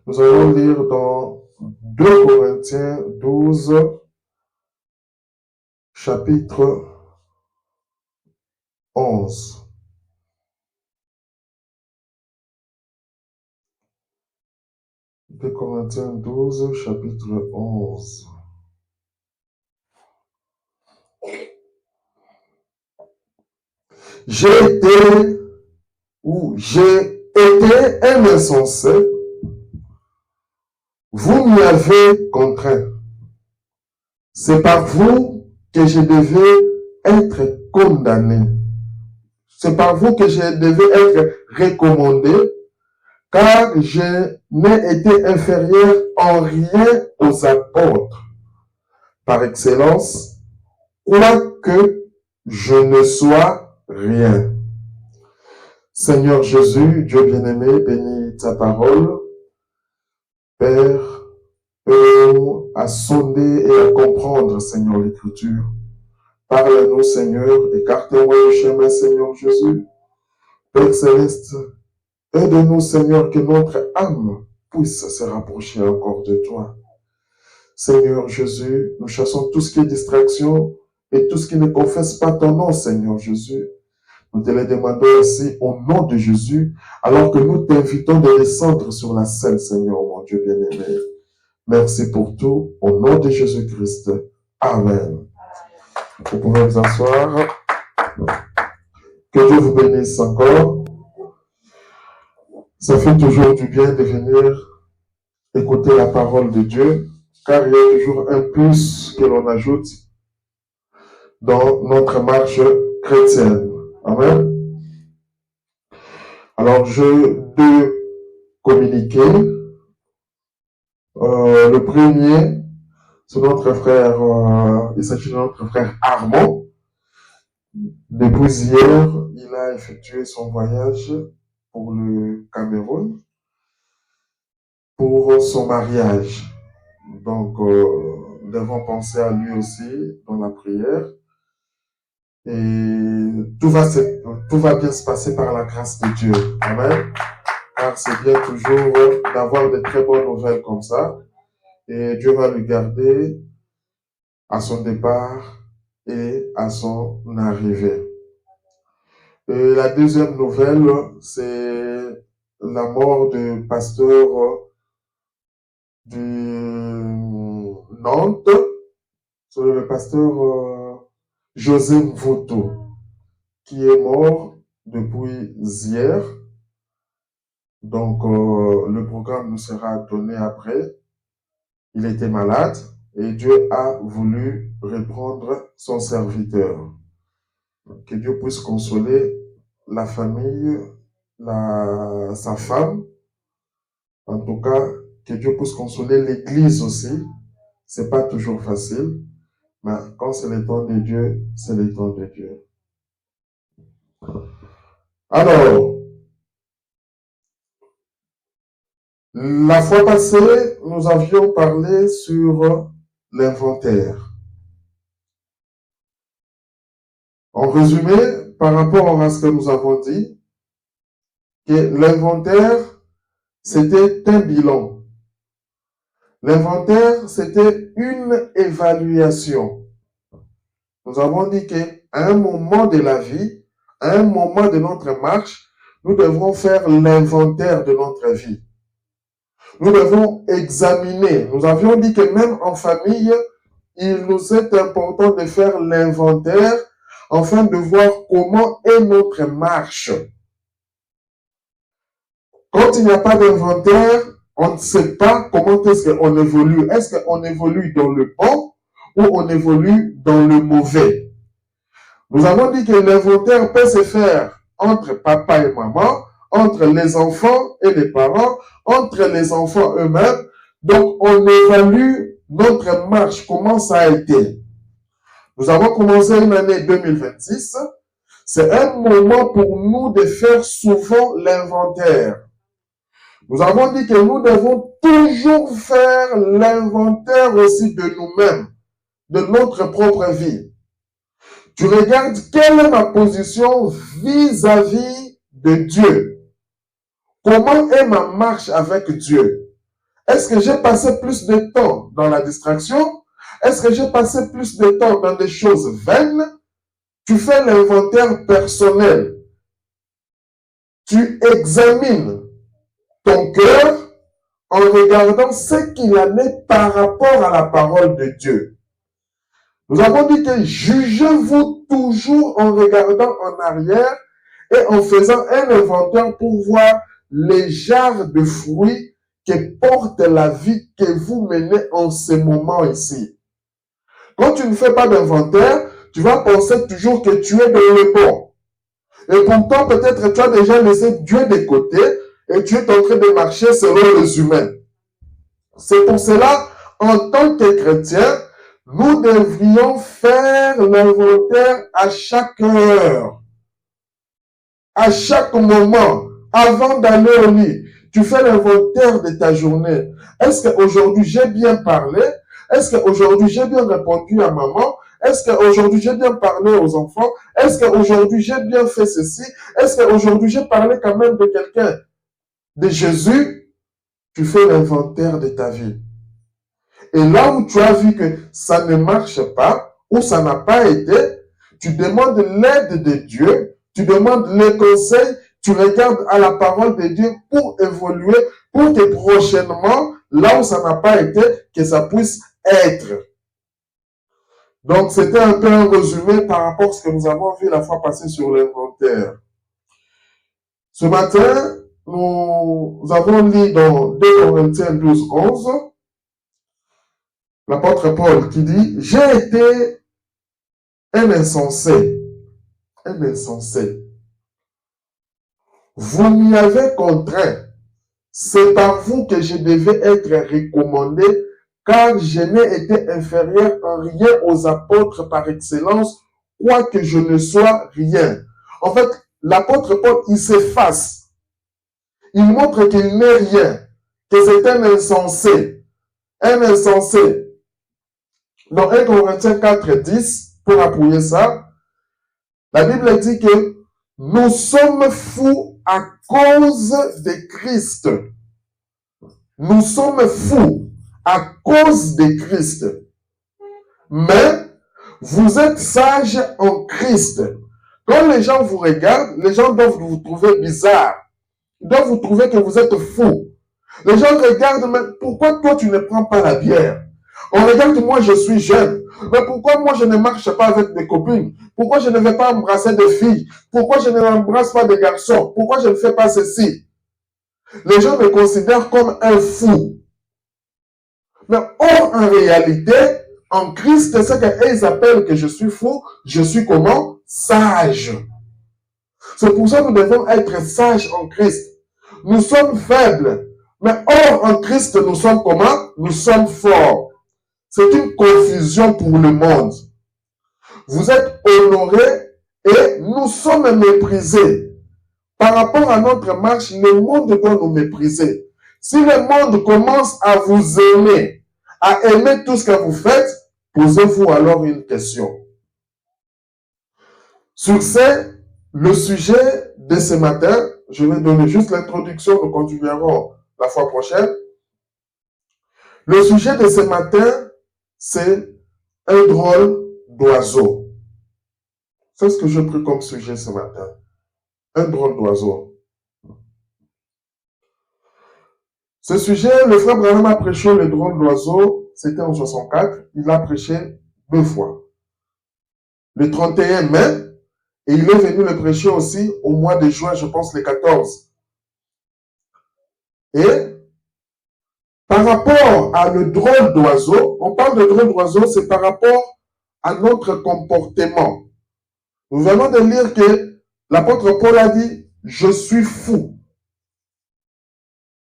Nous allons lire dans 2 Corinthiens 12, chapitre 11. 2 Corinthiens 12, chapitre 11. J'ai été un insensé, vous m'y avez contraint. C'est par vous que je devais être condamné. C'est par vous que je devais être recommandé, car je n'ai été inférieur en rien aux apôtres. Par excellence, quoique je ne sois rien. Seigneur Jésus, Dieu bien-aimé, bénis ta parole. Père, aide-nous à sonder et à comprendre, Seigneur, l'Écriture. Parle-nous, Seigneur, écarte-moi du chemin, Seigneur Jésus. Père Céleste, aide-nous, Seigneur, que notre âme puisse se rapprocher encore de toi. Seigneur Jésus, nous chassons tout ce qui est distraction et tout ce qui ne confesse pas ton nom, Seigneur Jésus. Nous te le demandons ici au nom de Jésus, alors que nous t'invitons de descendre sur la scène, Seigneur, mon Dieu bien-aimé. Merci pour tout, au nom de Jésus-Christ. Amen. Vous pouvez vous asseoir. Que Dieu vous bénisse encore. Ça fait toujours du bien de venir écouter la parole de Dieu, car il y a toujours un plus que l'on ajoute dans notre marche chrétienne. Amen. Alors, deux communiqués. Le premier, c'est notre frère, il s'agit de notre frère Armand. Depuis hier, il a effectué son voyage pour le Cameroun, pour son mariage. Donc, nous devons penser à lui aussi dans la prière. Et tout va bien se passer par la grâce de Dieu. Amen. Car c'est bien toujours d'avoir de très bonnes nouvelles comme ça. Et Dieu va le garder à son départ et à son arrivée. Et la deuxième nouvelle, c'est la mort du pasteur du Nantes, c'est le pasteur José Mvoto, qui est mort depuis hier. Donc, le programme nous sera donné après. Il était malade et Dieu a voulu reprendre son serviteur. Que Dieu puisse consoler la famille, sa femme. En tout cas, que Dieu puisse consoler l'Église aussi. C'est pas toujours facile, mais quand c'est le temps de Dieu, c'est le temps de Dieu. Alors, la fois passée, nous avions parlé sur l'inventaire. En résumé, par rapport à ce que nous avons dit, que l'inventaire, c'était un bilan. L'inventaire, c'était une évaluation. Nous avons dit qu'à un moment de la vie, à un moment de notre marche, nous devons faire l'inventaire de notre vie. Nous devons examiner. Nous avions dit que même en famille, il nous est important de faire l'inventaire afin de voir comment est notre marche. Quand il n'y a pas d'inventaire, on ne sait pas comment est-ce qu'on évolue. Est-ce qu'on évolue dans le bon ou on évolue dans le mauvais? Nous avons dit que l'inventaire peut se faire entre papa et maman, entre les enfants et les parents, entre les enfants eux-mêmes. Donc, on évalue notre marche, comment ça a été. Nous avons commencé une année 2026. C'est un moment pour nous de faire souvent l'inventaire. Nous avons dit que nous devons toujours faire l'inventaire aussi de nous-mêmes, de notre propre vie. Tu regardes quelle est ma position vis-à-vis de Dieu. Comment est ma marche avec Dieu? Est-ce que j'ai passé plus de temps dans la distraction? Est-ce que j'ai passé plus de temps dans des choses vaines? Tu fais l'inventaire personnel. Tu examines ton cœur en regardant ce qu'il en est par rapport à la parole de Dieu. Nous avons dit que jugez-vous toujours en regardant en arrière et en faisant un inventaire pour voir les jarres de fruits que porte la vie que vous menez en ce moment ici. Quand tu ne fais pas d'inventaire, tu vas penser toujours que tu es dans le bon. Et pourtant, peut-être tu as déjà laissé Dieu de côté et tu es en train de marcher selon les humains. C'est pour cela, en tant que chrétiens, nous devrions faire l'inventaire à chaque heure, à chaque moment, avant d'aller au lit. Tu fais l'inventaire de ta journée. Est-ce qu'aujourd'hui j'ai bien parlé? Est-ce qu'aujourd'hui j'ai bien répondu à maman? Est-ce qu'aujourd'hui j'ai bien parlé aux enfants? Est-ce qu'aujourd'hui j'ai bien fait ceci? Est-ce qu'aujourd'hui j'ai parlé quand même de quelqu'un? De Jésus? Tu fais l'inventaire de ta vie. Et là où tu as vu que ça ne marche pas, ou ça n'a pas été, tu demandes l'aide de Dieu, tu demandes les conseils, tu regardes à la parole de Dieu pour évoluer, pour que prochainement, là où ça n'a pas été, que ça puisse être. Donc, c'était un peu un résumé par rapport à ce que nous avons vu la fois passée sur l'inventaire. Ce matin, nous avons lu dans 2 Corinthiens 12, 11, l'apôtre Paul qui dit « J'ai été un insensé. Un insensé. Vous m'y avez contraint. C'est par vous que je devais être recommandé, car je n'ai été inférieur en rien aux apôtres par excellence, quoique je ne sois rien. » En fait, l'apôtre Paul, il s'efface. Il montre qu'il n'est rien, que c'est un insensé. Un insensé. Dans 1 Corinthiens 4, 10, pour appuyer ça, la Bible dit que nous sommes fous à cause de Christ. Nous sommes fous à cause de Christ. Mais vous êtes sages en Christ. Quand les gens vous regardent, les gens doivent vous trouver bizarre. Ils doivent vous trouver que vous êtes fou. Les gens regardent, mais pourquoi toi tu ne prends pas la bière? On regarde, moi je suis jeune. Mais pourquoi moi je ne marche pas avec des copines? Pourquoi je ne vais pas embrasser des filles? Pourquoi je ne m'embrasse pas des garçons? Pourquoi je ne fais pas ceci? Les gens me considèrent comme un fou. Mais or, en réalité, en Christ, c'est qu'ils appellent que je suis fou. Je suis comment? Sage. C'est pour ça que nous devons être sages en Christ. Nous sommes faibles. Mais or, en Christ, nous sommes comment? Nous sommes forts. C'est une confusion pour le monde. Vous êtes honorés et nous sommes méprisés. Par rapport à notre marche, le monde doit nous mépriser. Si le monde commence à vous aimer, à aimer tout ce que vous faites, posez-vous alors une question. Sur ce, le sujet de ce matin, je vais donner juste l'introduction, nous continuerons la fois prochaine. Le sujet de ce matin, c'est un drôle d'oiseau. C'est ce que j'ai pris comme sujet ce matin. Un drôle d'oiseau. Ce sujet, le frère Branham a prêché le drôle d'oiseau, c'était en 64. Il a prêché 2 fois. Le 31 mai, et il est venu le prêcher aussi au mois de juin, je pense le 14. Et par rapport à le drôle d'oiseau, on parle de drôle d'oiseau, c'est par rapport à notre comportement. Nous venons de lire que l'apôtre Paul a dit, je suis fou.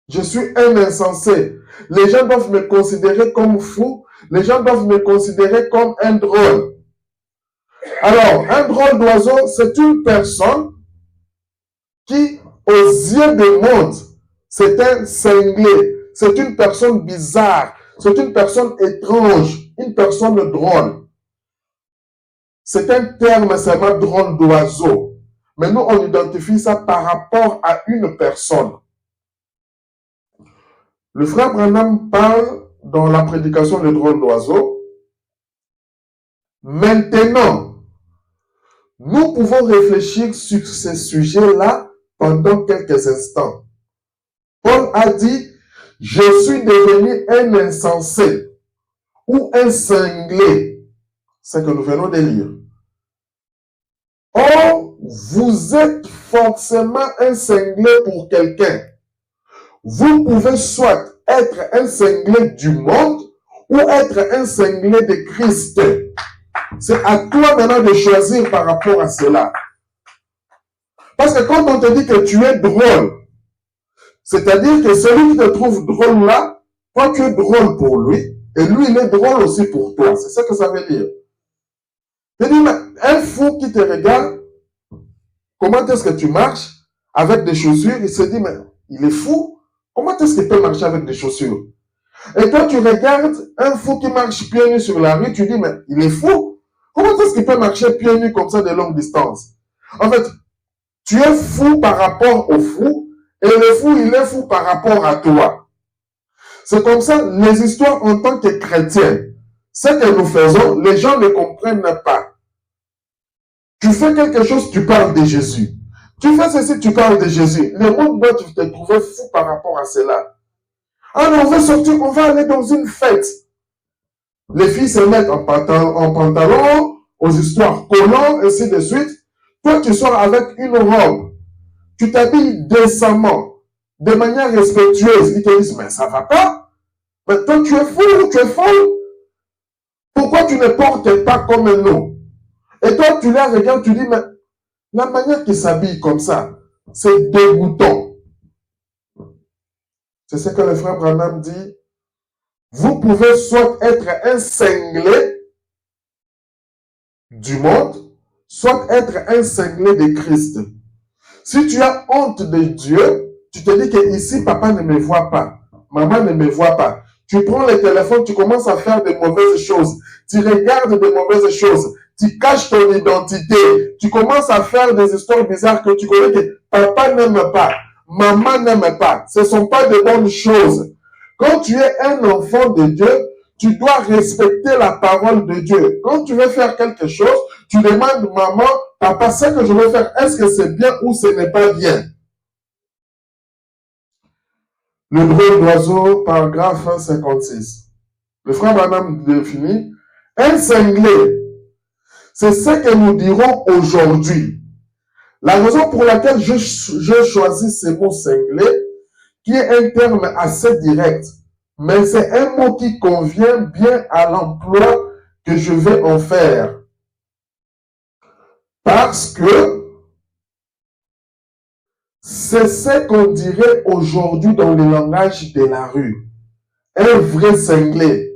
Je suis un insensé. Les gens doivent me considérer comme fou. Les gens doivent me considérer comme un drôle. Alors, un drôle d'oiseau, c'est une personne qui, aux yeux du monde, c'est un cinglé. C'est une personne bizarre. C'est une personne étrange. Une personne drôle. C'est un terme seulement drôle d'oiseau. Mais nous, on identifie ça par rapport à une personne. Le frère Branham parle dans la prédication Le drôle d'oiseau. Maintenant, nous pouvons réfléchir sur ces sujets-là pendant quelques instants. Paul a dit, je suis devenu un insensé ou un cinglé. C'est que nous venons de lire. Or, vous êtes forcément un cinglé pour quelqu'un. Vous pouvez soit être un cinglé du monde ou être un cinglé de Christ. C'est à toi maintenant de choisir par rapport à cela. Parce que quand on te dit que tu es drôle, c'est-à-dire que celui qui te trouve drôle là, toi tu es drôle pour lui, et lui il est drôle aussi pour toi. C'est ça que ça veut dire. Je dis, mais un fou qui te regarde, comment est-ce que tu marches avec des chaussures? Il se dit, mais il est fou. Comment est-ce qu'il peut marcher avec des chaussures? Et toi, tu regardes un fou qui marche pieds nus sur la rue, tu dis, mais il est fou. Comment est-ce qu'il peut marcher pieds nus comme ça de longue distance? En fait, tu es fou par rapport au fou, et le fou, il est fou par rapport à toi. C'est comme ça, les histoires en tant que chrétiens, ce que nous faisons, les gens ne comprennent pas. Tu fais quelque chose, tu parles de Jésus. Tu fais ceci, tu parles de Jésus. Le monde doit te trouver fou par rapport à cela. Alors, on va sortir, on va aller dans une fête. Les filles se mettent en pantalon, aux histoires collants, ainsi de suite. Toi, tu sors avec une robe. Tu t'habilles décemment, de manière respectueuse. Ils te disent, mais ça va pas. Mais toi, tu es fou, tu es folle. Pourquoi tu ne portes pas comme nous? Et toi, tu les regardes, tu dis, mais la manière qu'ils s'habillent comme ça, c'est dégoûtant. C'est ce que le frère Branham dit. Vous pouvez soit être un cinglé du monde, soit être un cinglé de Christ. Si tu as honte de Dieu, tu te dis que ici, papa ne me voit pas, maman ne me voit pas. Tu prends le téléphone, tu commences à faire de mauvaises choses. Tu regardes de mauvaises choses. Tu caches ton identité. Tu commences à faire des histoires bizarres que tu connais que papa n'aime pas, maman n'aime pas. Ce ne sont pas de bonnes choses. Quand tu es un enfant de Dieu, tu dois respecter la parole de Dieu. Quand tu veux faire quelque chose, tu demandes, maman, papa, ce que je veux faire, est-ce que c'est bien ou ce n'est pas bien? Le drôle d'oiseau, paragraphe 56. Le frère Branham définit, un cinglé, c'est ce que nous dirons aujourd'hui. La raison pour laquelle je choisis ce mot cinglé, qui est un terme assez direct, mais c'est un mot qui convient bien à l'emploi que je vais en faire. Parce que c'est ce qu'on dirait aujourd'hui dans le langage de la rue. Un vrai cinglé.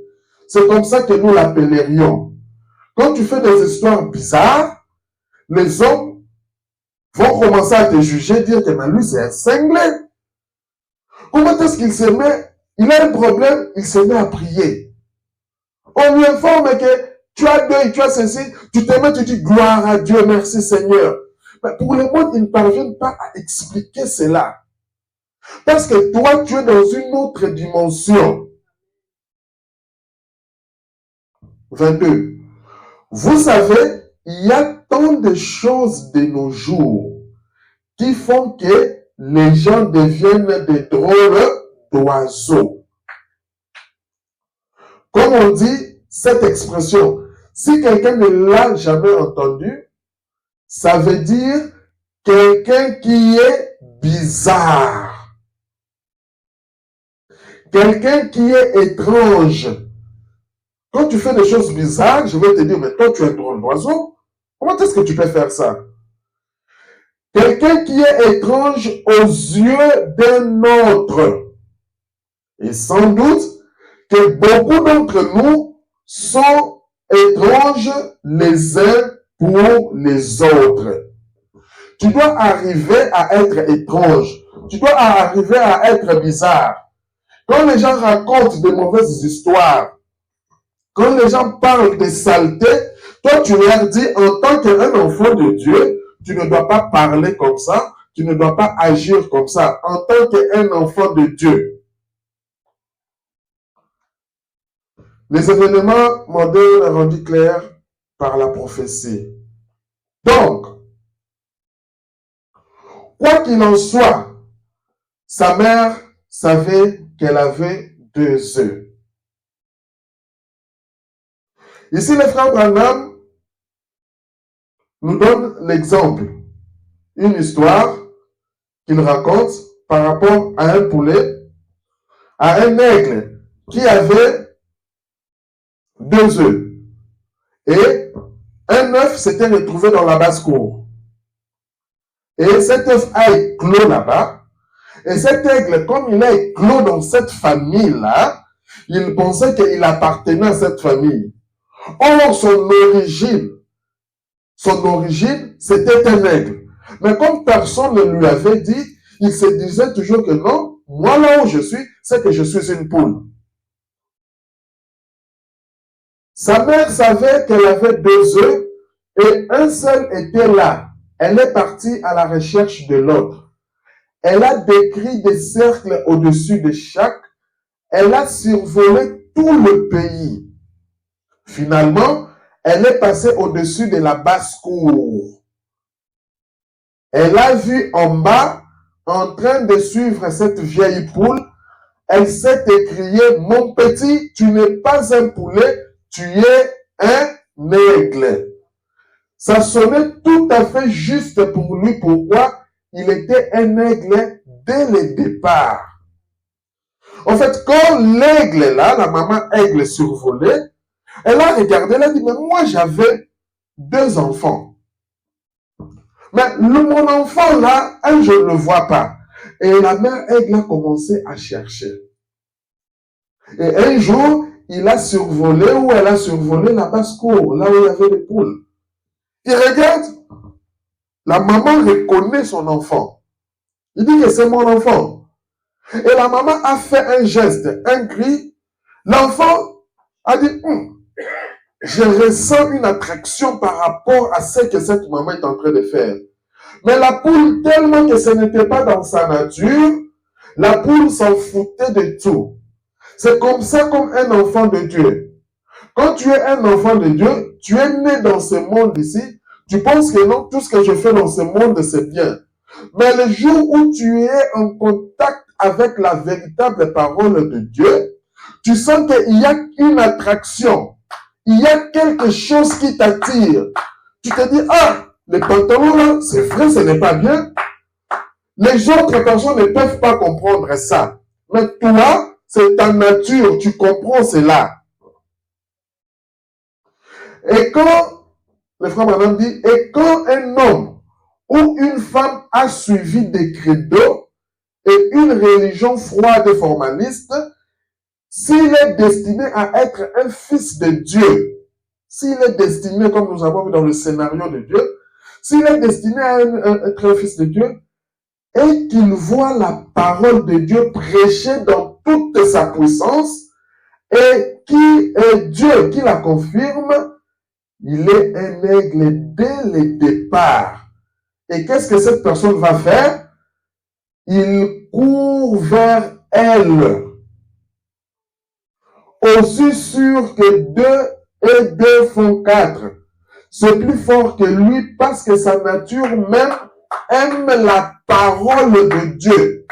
C'est comme ça que nous l'appellerions. Quand tu fais des histoires bizarres, les hommes vont commencer à te juger, dire que lui c'est un cinglé. Comment est-ce qu'il se met? Il a un problème, il se met à prier. On lui informe que tu as deuil, tu as ceci, tu te mets, tu dis gloire à Dieu, merci Seigneur. Mais pour le monde, ils ne parviennent pas à expliquer cela. Parce que toi, tu es dans une autre dimension. 22. Vous savez, il y a tant de choses de nos jours qui font que les gens deviennent des drôles d'oiseaux. Comme on dit cette expression, si quelqu'un ne l'a jamais entendu, ça veut dire quelqu'un qui est bizarre. Quelqu'un qui est étrange. Quand tu fais des choses bizarres, je vais te dire, mais toi tu es un drôle d'oiseau. Comment est-ce que tu peux faire ça? Quelqu'un qui est étrange aux yeux d'un autre. Et sans doute que beaucoup d'entre nous sont étranges les uns pour les autres. Tu dois arriver à être étrange. Tu dois arriver à être bizarre. Quand les gens racontent de mauvaises histoires, quand les gens parlent de saleté, toi tu leur dis en tant qu'un enfant de Dieu, tu ne dois pas parler comme ça, tu ne dois pas agir comme ça, en tant qu'un enfant de Dieu. Les événements modernes rendus clairs par la prophétie. Donc, quoi qu'il en soit, sa mère savait qu'elle avait 2 œufs. Ici, le frère Branham nous donne l'exemple, une histoire qu'il raconte par rapport à un poulet, à un aigle qui avait 2 œufs. Et un œuf s'était retrouvé dans la basse-cour. Et cet œuf a éclos là-bas. Et cet aigle, comme il a éclos dans cette famille-là, il pensait qu'il appartenait à cette famille. Or, son origine, c'était un aigle. Mais comme personne ne lui avait dit, il se disait toujours que non, moi là où je suis, c'est que je suis une poule. Sa mère savait qu'elle avait 2 œufs et un seul était là. Elle est partie à la recherche de l'autre. Elle a décrit des cercles au-dessus de chaque. Elle a survolé tout le pays. Finalement, elle est passée au-dessus de la basse-cour. Elle a vu en bas, en train de suivre cette vieille poule. Elle s'est écriée, mon petit, tu n'es pas un poulet, tu es un aigle. Ça sonnait tout à fait juste pour lui. Pourquoi? Il était un aigle dès le départ. En fait, quand l'aigle là, la maman aigle survolait, elle a regardé, elle a dit, mais moi j'avais 2 enfants. Mais mon enfant là, je ne le vois pas. Et la mère aigle a commencé à chercher. Et un jour, il a survolé ou elle a survolé la basse-cour, là où il y avait les poules. Il regarde, la maman reconnaît son enfant. Il dit que c'est mon enfant. Et la maman a fait un geste, un cri. L'enfant a dit, je ressens une attraction par rapport à ce que cette maman est en train de faire. Mais la poule, tellement que ce n'était pas dans sa nature, la poule s'en foutait de tout. C'est comme ça, comme un enfant de Dieu. Quand tu es un enfant de Dieu, tu es né dans ce monde ici, tu penses que non, tout ce que je fais dans ce monde, c'est bien. Mais le jour où tu es en contact avec la véritable parole de Dieu, tu sens qu'il y a une attraction. Il y a quelque chose qui t'attire. Tu te dis, les pantalons là, c'est vrai, ce n'est pas bien. Les autres personnes ne peuvent pas comprendre ça. Mais toi, c'est ta nature, tu comprends cela. Et quand, le frère Branham dit, et quand un homme ou une femme a suivi des credos et une religion froide et formaliste, s'il est destiné à être un fils de Dieu, s'il est destiné, comme nous avons vu dans le scénario de Dieu, s'il est destiné à être un fils de Dieu, et qu'il voit la parole de Dieu prêchée dans toute sa puissance, et qui est Dieu qui la confirme, il est un aigle dès le départ. Et qu'est-ce que cette personne va faire? Il court vers elle. Aussi sûr que 2 et 2 font 4. C'est plus fort que lui parce que sa nature même aime la parole de Dieu.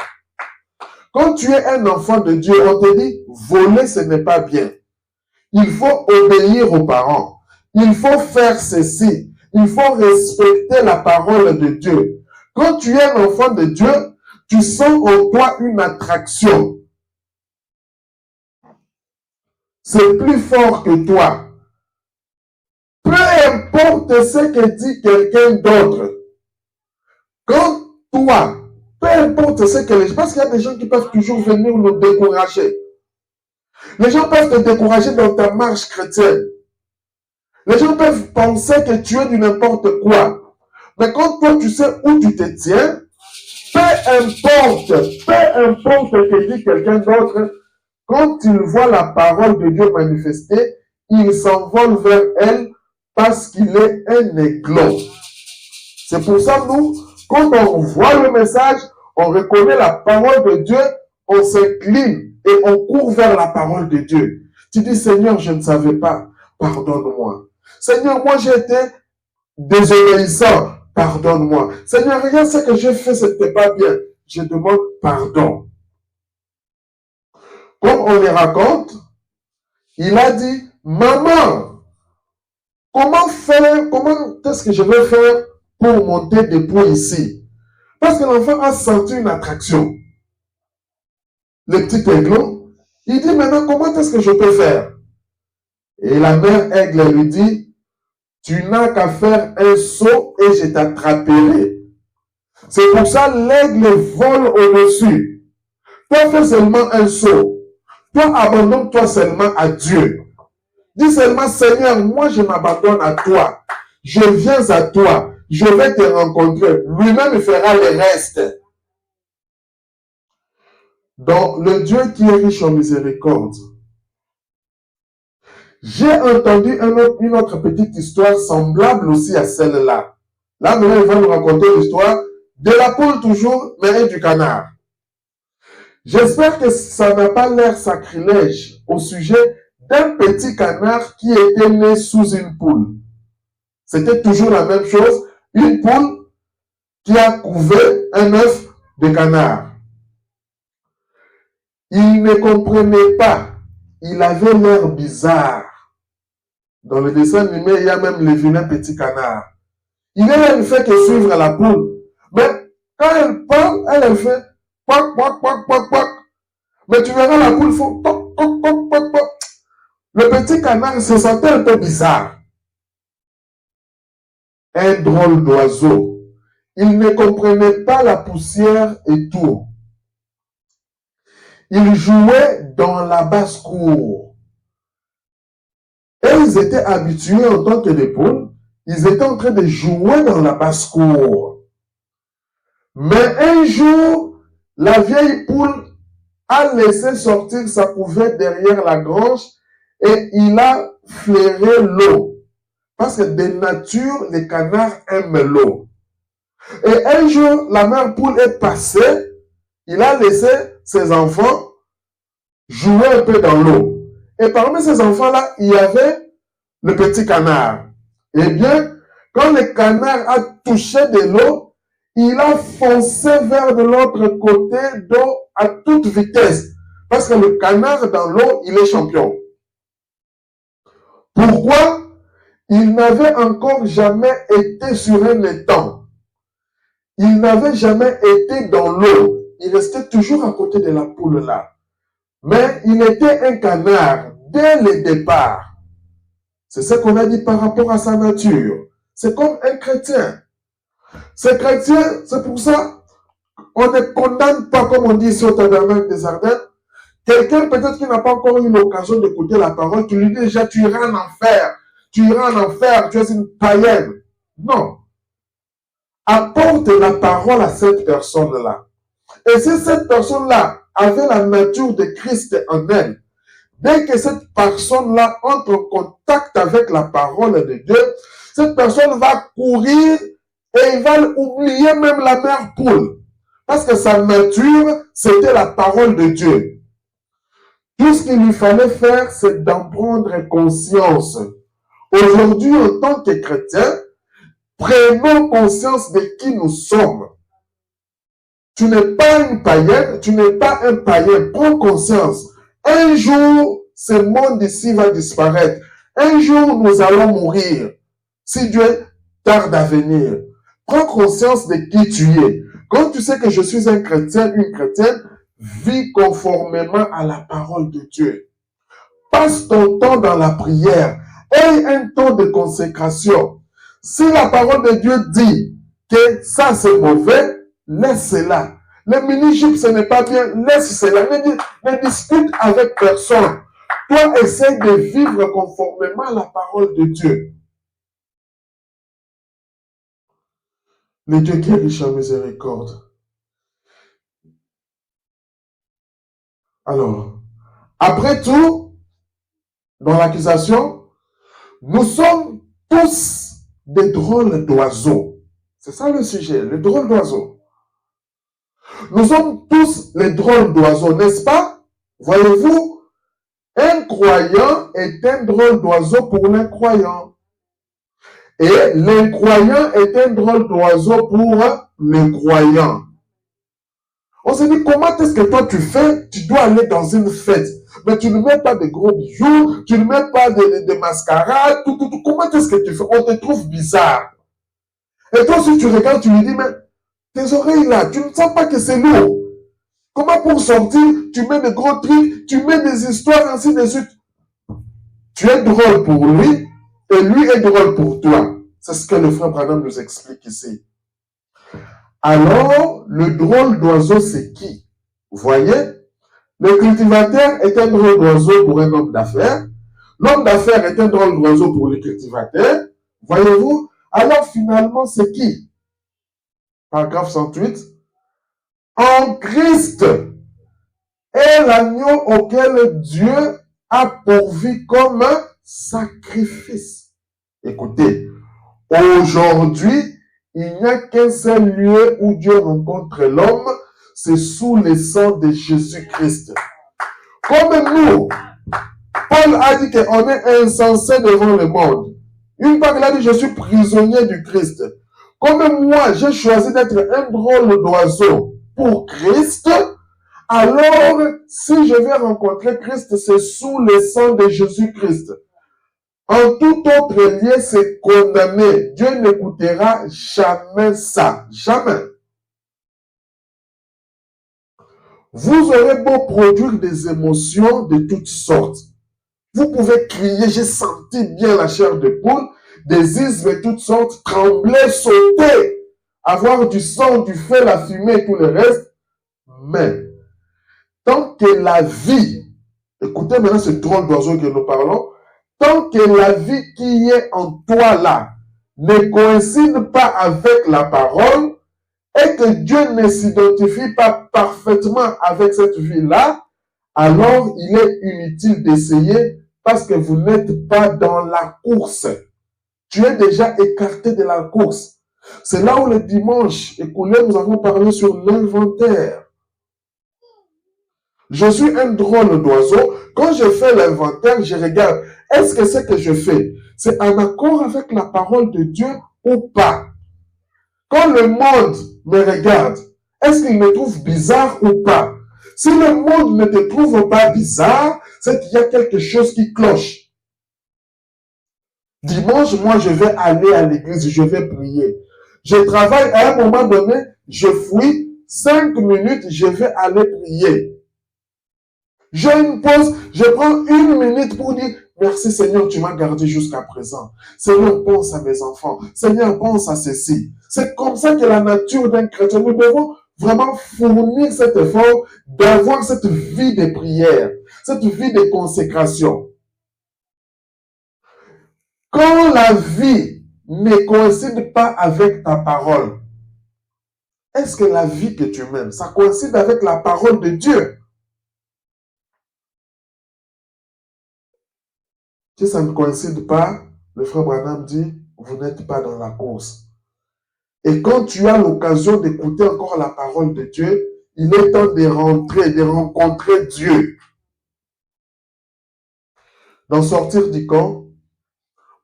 Quand tu es un enfant de Dieu, on te dit, voler ce n'est pas bien. Il faut obéir aux parents. Il faut faire ceci. Il faut respecter la parole de Dieu. Quand tu es un enfant de Dieu, tu sens en toi une attraction. C'est plus fort que toi. Peu importe ce que dit quelqu'un d'autre. Quand toi, peu importe ce que les gens, parce qu'il y a des gens qui peuvent toujours venir nous décourager. Les gens peuvent te décourager dans ta marche chrétienne. Les gens peuvent penser que tu es du n'importe quoi. Mais quand toi, tu sais où tu te tiens, peu importe ce que dit quelqu'un d'autre, quand il voit la parole de Dieu manifestée, il s'envole vers elle parce qu'il est un éclos. C'est pour ça, nous, quand on voit le message, on reconnaît la parole de Dieu, on s'incline et on court vers la parole de Dieu. Tu dis, Seigneur, je ne savais pas, pardonne-moi. Seigneur, moi j'ai été désobéissant, pardonne-moi. Seigneur, regarde ce que j'ai fait, ce n'était pas bien. Je demande pardon. Comme on les raconte, il a dit, maman, comment est-ce que je vais faire pour monter debout ici? Parce que l'enfant a senti une attraction. Le petit aiglon, il dit maintenant, comment est-ce que je peux faire? Et la mère aigle lui dit, tu n'as qu'à faire un saut et je t'attraperai. C'est pour ça l'aigle vole au-dessus. Toi, fais seulement un saut. Toi, abandonne-toi seulement à Dieu. Dis seulement, Seigneur, moi je m'abandonne à toi. Je viens à toi. Je vais te rencontrer. Lui-même fera le reste. Donc, le Dieu qui est riche en miséricorde. J'ai entendu une autre petite histoire semblable aussi à celle-là. Là, maintenant, il va nous raconter l'histoire de la poule toujours, mais du canard. J'espère que ça n'a pas l'air sacrilège au sujet d'un petit canard qui était né sous une poule. C'était toujours la même chose, une poule qui a couvé un œuf de canard. Il ne comprenait pas, il avait l'air bizarre. Dans le dessin animé, il y a même le vilain petit canard. Il ne fait que suivre la poule. Mais quand elle parle, elle fait poc, poc, poc, poc, poc. Mais tu verras la poule faire poc, poc, poc, poc, poc. Le petit canard se sentait un peu bizarre. Un drôle d'oiseau. Il ne comprenait pas la poussière et tout. Il jouait dans la basse-cour. Et ils étaient habitués en tant que des poules. Ils étaient en train de jouer dans la basse-cour. Mais un jour, la vieille poule a laissé sortir sa couvette derrière la grange et il a flairé l'eau. Parce que de nature, les canards aiment l'eau. Et un jour, la mère poule est passée, il a laissé ses enfants jouer un peu dans l'eau. Et parmi ces enfants-là, il y avait le petit canard. Eh bien, quand le canard a touché de l'eau, il a foncé vers de l'autre côté d'eau à toute vitesse. Parce que le canard dans l'eau, il est champion. Pourquoi? Il n'avait encore jamais été sur un étang. Il n'avait jamais été dans l'eau. Il restait toujours à côté de la poule là. Mais il était un canard dès le départ. C'est ce qu'on a dit par rapport à sa nature. C'est comme un chrétien. Ce chrétien, c'est pour ça, on ne condamne pas, comme on dit ici au Tabernacle des Ardennes, quelqu'un peut-être qui n'a pas encore eu l'occasion d'écouter la parole, tu lui dis déjà, tu iras en enfer. Tu iras en enfer, tu es une païenne. Non. Apporte la parole à cette personne-là. Et si cette personne-là avait la nature de Christ en elle, dès que cette personne-là entre en contact avec la parole de Dieu, cette personne va courir et il va oublier même la mère poule. Parce que sa nature, c'était la parole de Dieu. Tout ce qu'il lui fallait faire, c'est d'en prendre conscience. Aujourd'hui, en tant que chrétiens, prenons conscience de qui nous sommes. Tu n'es pas une païenne, tu n'es pas un païen. Prends conscience. Un jour, ce monde ici va disparaître. Un jour, nous allons mourir. Si Dieu tarde à venir. Prends conscience de qui tu es. Quand tu sais que je suis un chrétien, une chrétienne, vis conformément à la parole de Dieu. Passe ton temps dans la prière. Aie un temps de consécration. Si la parole de Dieu dit que ça c'est mauvais, laisse cela. Le mini-jupe ce n'est pas bien, laisse cela. Ne discute avec personne. Toi, essaie de vivre conformément à la parole de Dieu. Le Dieu qui est riche en miséricorde. Alors, après tout, dans l'accusation, nous sommes tous des drôles d'oiseaux. C'est ça le sujet, le drôle d'oiseaux. Nous sommes tous les drôles d'oiseaux, n'est-ce pas? Voyez-vous, Un croyant est un drôle d'oiseau pour l'incroyant. Et l'incroyant est un drôle d'oiseau pour le croyant. On se dit, comment est-ce que toi tu fais? Tu dois aller dans une fête. Mais tu ne mets pas de gros bijoux, tu ne mets pas de mascarade, tout. Comment est-ce que tu fais? On te trouve bizarre. Et toi, si tu regardes, tu lui dis, mais tes oreilles là, tu ne sens pas que c'est lourd. Comment pour sortir, tu mets de gros trucs, tu mets des histoires, ainsi de suite. Tu es drôle pour lui, et lui est drôle pour toi. C'est ce que le frère Branham nous explique ici. Alors, le drôle d'oiseau, c'est qui? Vous voyez? Le cultivateur est un drôle d'oiseau pour un homme d'affaires. L'homme d'affaires est un drôle d'oiseau pour le cultivateur. Voyez-vous? Alors, finalement, c'est qui? Paragraphe 108. En Christ est l'agneau auquel Dieu a pourvu comme un sacrifice. Écoutez, aujourd'hui, il n'y a qu'un seul lieu où Dieu rencontre l'homme, c'est sous le sang de Jésus-Christ. Comme nous, Paul a dit qu'on est insensé devant le monde. Une fois qu'il a dit, je suis prisonnier du Christ. Comme moi, j'ai choisi d'être un drôle d'oiseau pour Christ, alors si je vais rencontrer Christ, c'est sous le sang de Jésus-Christ. En tout autre lieu, c'est condamné. Dieu n'écoutera jamais ça. Jamais. Vous aurez beau produire des émotions de toutes sortes. Vous pouvez crier, j'ai senti bien la chair de poule, des ismes de toutes sortes, trembler, sauter, avoir du sang, du feu, la fumée et tout le reste. Mais, tant que la vie, écoutez maintenant ce drôle d'oiseau que nous parlons, tant que la vie qui est en toi là ne coïncide pas avec la parole et que Dieu ne s'identifie pas parfaitement avec cette vie-là, alors il est inutile d'essayer parce que vous n'êtes pas dans la course. Tu es déjà écarté de la course. C'est là où le dimanche écoulé, nous avons parlé sur l'inventaire. Je suis un drôle d'oiseau. Quand je fais l'inventaire, je regarde, est-ce que ce que je fais, c'est en accord avec la parole de Dieu ou pas? Quand le monde me regarde, est-ce qu'il me trouve bizarre ou pas? Si le monde ne te trouve pas bizarre, c'est qu'il y a quelque chose qui cloche. Dimanche, moi, je vais aller à l'église, je vais prier. Je travaille à un moment donné, je fouille, 5 minutes, je vais aller prier. J'ai une pause, je prends 1 minute pour dire, merci Seigneur, tu m'as gardé jusqu'à présent. Seigneur, pense à mes enfants. Seigneur, pense à ceci. C'est comme ça que la nature d'un chrétien, nous devons vraiment fournir cet effort d'avoir cette vie de prière, cette vie de consécration. Quand la vie ne coïncide pas avec ta parole, est-ce que la vie que tu mènes, ça coïncide avec la parole de Dieu? Si ça ne coïncide pas, le frère Branham dit, vous n'êtes pas dans la course. Et quand tu as l'occasion d'écouter encore la parole de Dieu, il est temps de rentrer, de rencontrer Dieu. Dans sortir du camp,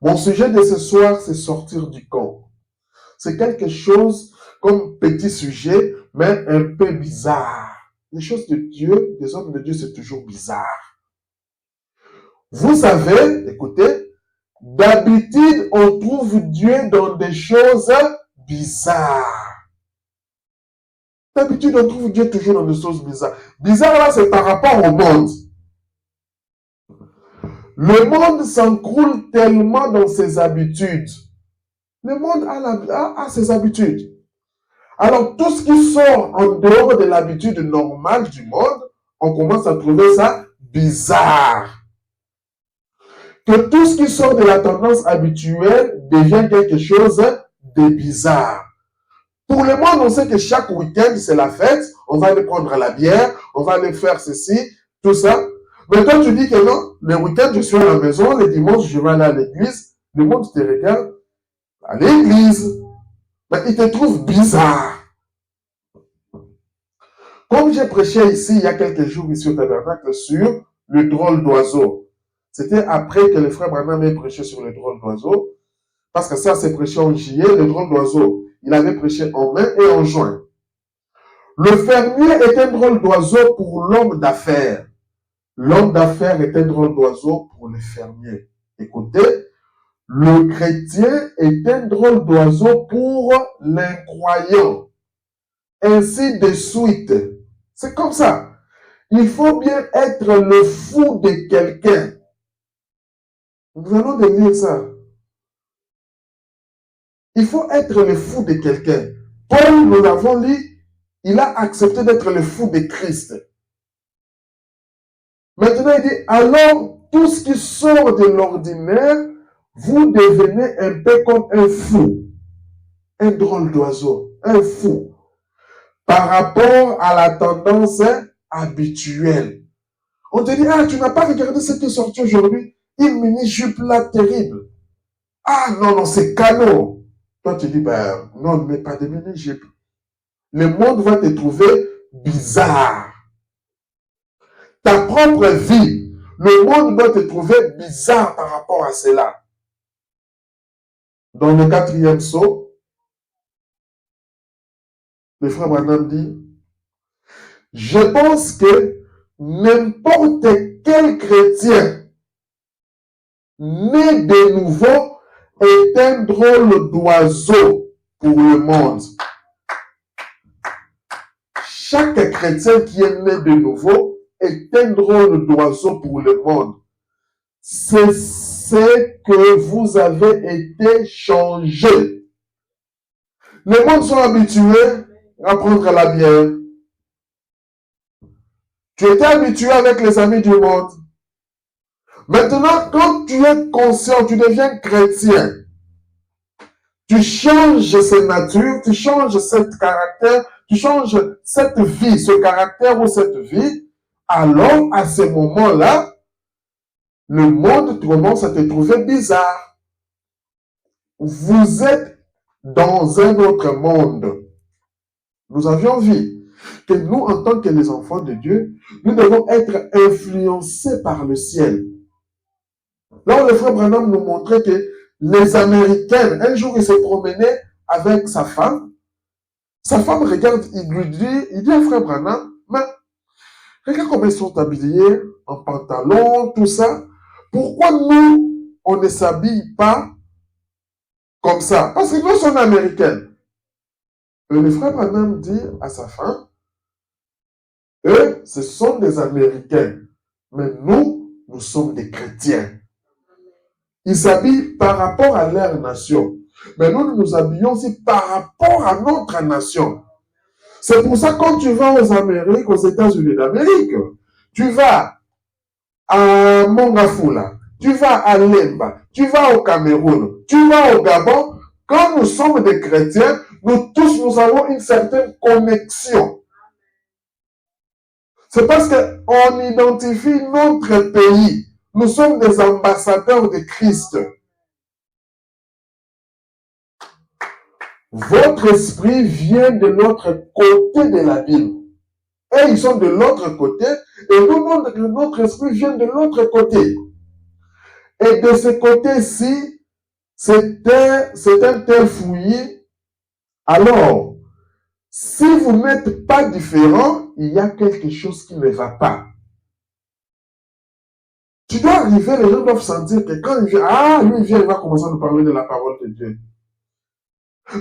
mon sujet de ce soir, c'est sortir du camp. C'est quelque chose comme petit sujet, mais un peu bizarre. Les choses de Dieu, des hommes de Dieu, c'est toujours bizarre. Vous savez, écoutez, d'habitude, on trouve Dieu dans des choses bizarres. D'habitude, on trouve Dieu toujours dans des choses bizarres. Bizarre, là, c'est par rapport au monde. Le monde s'encroule tellement dans ses habitudes. Le monde a ses habitudes. Alors, tout ce qui sort en dehors de l'habitude normale du monde, on commence à trouver ça bizarre. Que tout ce qui sort de la tendance habituelle devient quelque chose de bizarre. Pour le monde, on sait que chaque week-end, c'est la fête. On va aller prendre la bière, on va aller faire ceci, tout ça. Mais toi, tu dis que non, le week-end, je suis à la maison, le dimanche, je vais aller à l'église. Le monde te regarde à l'église. Mais il te trouve bizarre. Comme j'ai prêché ici, il y a quelques jours, ici au tabernacle, sur le drôle d'oiseau. C'était après que le frère Branham ait prêché sur le drôle d'oiseau. Parce que ça, c'est prêché en juillet, le drôle d'oiseau. Il avait prêché en mai et en juin. Le fermier est un drôle d'oiseau pour l'homme d'affaires. L'homme d'affaires est un drôle d'oiseau pour le fermier. Écoutez, le chrétien est un drôle d'oiseau pour l'incroyant. Ainsi de suite. C'est comme ça. Il faut bien être le fou de quelqu'un. Nous allons lire ça. Il faut être le fou de quelqu'un. Paul, nous l'avons lu, il a accepté d'être le fou de Christ. Maintenant, il dit, alors, tout ce qui sort de l'ordinaire, vous devenez un peu comme un fou. Un drôle d'oiseau. Un fou. Par rapport à la tendance habituelle. On te dit, ah, tu n'as pas regardé ce qui est sorti aujourd'hui? Une mini-jupe là terrible. Ah, non, non, c'est canon. Toi, tu dis, ben, non, ne mets pas de mini-jupe. Le monde va te trouver bizarre. Ta propre vie, le monde doit te trouver bizarre par rapport à cela. Dans le 4e psaume, le frère Branham dit, je pense que n'importe quel chrétien né de nouveau est un drôle d'oiseau pour le monde. Chaque chrétien qui est né de nouveau est un drôle d'oiseau pour le monde. C'est ce que vous avez été changé. Les mondes sont habitués à prendre la bière. Tu étais habitué avec les amis du monde. Maintenant, quand tu es conscient, tu deviens chrétien. Tu changes cette nature, tu changes ce caractère, tu changes cette vie, ce caractère ou cette vie. Alors, à ce moment-là, le monde commence à te trouver bizarre. Vous êtes dans un autre monde. Nous avions vu que nous, en tant que les enfants de Dieu, nous devons être influencés par le ciel. Là où le frère Branham nous montrait que les Américaines, un jour il se promenait avec sa femme regarde, il dit à frère Branham, mais regarde comment ils sont habillés, en pantalon, tout ça. Pourquoi nous, on ne s'habille pas comme ça? Parce que nous sommes américaines. Et le frère Branham dit à sa femme, eux, ce sont des Américains. Mais nous, nous sommes des chrétiens. Ils s'habillent par rapport à leur nation. Mais nous nous habillons aussi par rapport à notre nation. C'est pour ça que quand tu vas aux Amériques, aux États-Unis d'Amérique, tu vas à Mongafula, tu vas à Lemba, tu vas au Cameroun, tu vas au Gabon. Quand nous sommes des chrétiens, nous tous, nous avons une certaine connexion. C'est parce qu'on identifie notre pays. Nous sommes des ambassadeurs de Christ. Votre esprit vient de l'autre côté de la Bible. Et ils sont de l'autre côté, et nous, notre esprit vient de l'autre côté. Et de ce côté-ci, c'est un tel fouillis. Alors, si vous n'êtes pas différent, il y a quelque chose qui ne va pas. Tu dois arriver, les gens doivent sentir que quand il vient, lui il vient, il va commencer à nous parler de la parole de Dieu.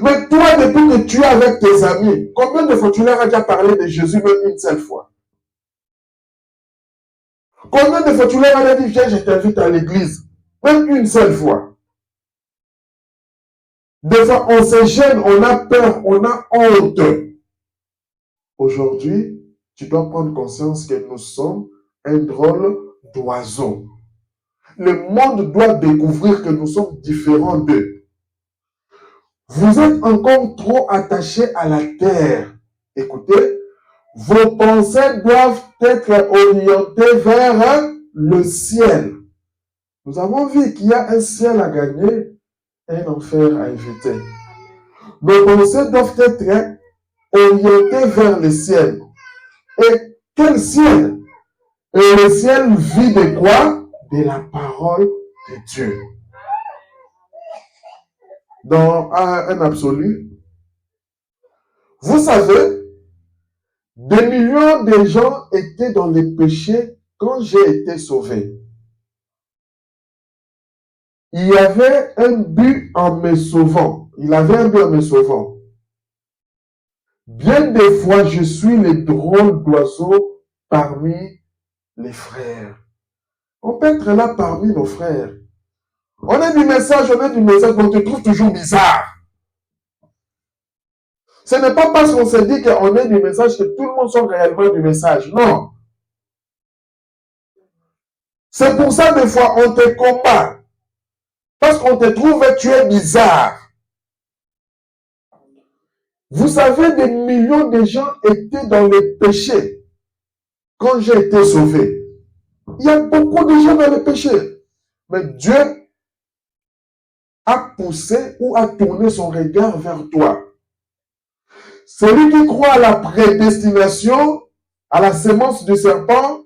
Mais toi, depuis que tu es avec tes amis, combien de fois tu leur as déjà parlé de Jésus même une seule fois? Combien de fois tu leur as dit, viens, je t'invite à l'église? Même une seule fois. Des fois, on se gêne, on a peur, on a honte. Aujourd'hui, tu dois prendre conscience que nous sommes un drôle d'oiseau. Le monde doit découvrir que nous sommes différents d'eux. Vous êtes encore trop attachés à la terre. Écoutez, vos pensées doivent être orientées vers le ciel. Nous avons vu qu'il y a un ciel à gagner et un enfer à éviter. Nos pensées doivent être orientées vers le ciel. Et quel ciel? Et le ciel vit de quoi? De la parole de Dieu. Dans un absolu, vous savez, des millions de gens étaient dans les péchés quand j'ai été sauvé. Il y avait un but en me sauvant. Il avait un but en me sauvant. Bien des fois, je suis le drôle d'oiseau parmi les frères. On peut être là parmi nos frères. On a du message, mais on te trouve toujours bizarre. Ce n'est pas parce qu'on se dit qu'on est du message que tout le monde soit réellement du message. Non. C'est pour ça, des fois, on te combat. Parce qu'on te trouve que tu es bizarre. Vous savez, des millions de gens étaient dans le péché quand j'ai été sauvé. Il y a beaucoup de gens dans le péché. Mais Dieu a poussé ou a tourné son regard vers toi. Celui qui croit à la prédestination, à la sémence du serpent,